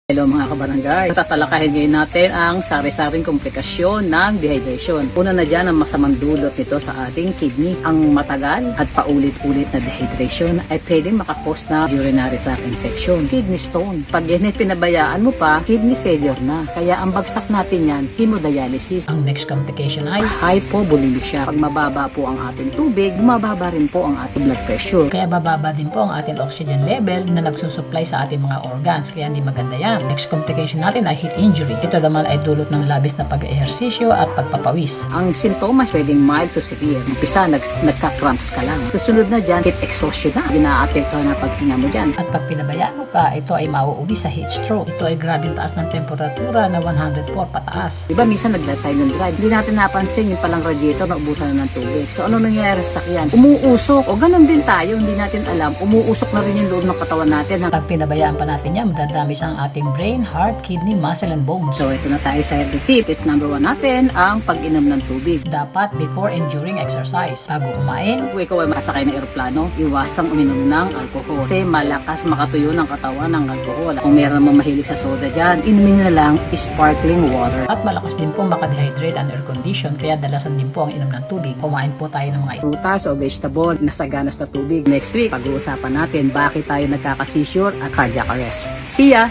Hello mga kabarangay, tatalakayin ngayon natin ang sari-saring komplikasyon ng dehydration. Una na dyan ang masamang dulot nito sa ating kidney. Ang matagal at paulit-ulit na dehydration ay pwedeng makakos na urinary tract infection, kidney stone. Pag yan ay pinabayaan mo pa, kidney failure na. Kaya ang bagsak natin yan, hemodialysis. Ang next complication ay hypovolemia. Pag mababa po ang ating tubig, bumababa rin po ang ating blood pressure. Kaya bababa din po ang ating oxygen level na nagsusupply sa ating mga organs. Kaya hindi maganda yan. Next complication natin ay heat injury. Ito naman ay dulot ng labis na pag-ehersisyo at pagpapawis. Ang sintomas pwedeng mild to severe. Umpisa, nagka-cramps ka lang. Susunod na dyan, heat exhaustion na. Ina-apekto na paghinga mo dyan. At pag pinabayaan mo pa, ito ay mauuwi sa heat stroke. Ito ay grabing taas ng temperatura na 104 pataas. Diba minsan nagla-time ng drive. Hindi natin napansin yung palang radiator na ubusan na ng tubig. So ano nangyayari sa sakyan? Umuusok. O ganun din tayo, hindi natin alam. Umuusok na rin yung loob ng katawan natin. Pag pinabayaan pa natin yan, madadami ang ating brain, heart, kidney, muscle, and bones. So ito na tayo sa healthy tip. Tip number 1 natin, ang pag-inom ng tubig. Dapat before and during exercise. Bago kumain, kung ikaw ay masakay ng eroplano, iwasang uminom ng alcohol. Kasi malakas makatuyo ng katawan ng alcohol. Kung meron namang mahilig sa soda dyan, inumin na lang sparkling water. At malakas din po makadehydrate and air condition, kaya dalasan din po ang inom ng tubig. Kumain po tayo ng mga prutas o vegetable na saganas na tubig. Next week, pag-uusapan natin bakit tayo nagkaka-seizure at cardiac arrest. See ya!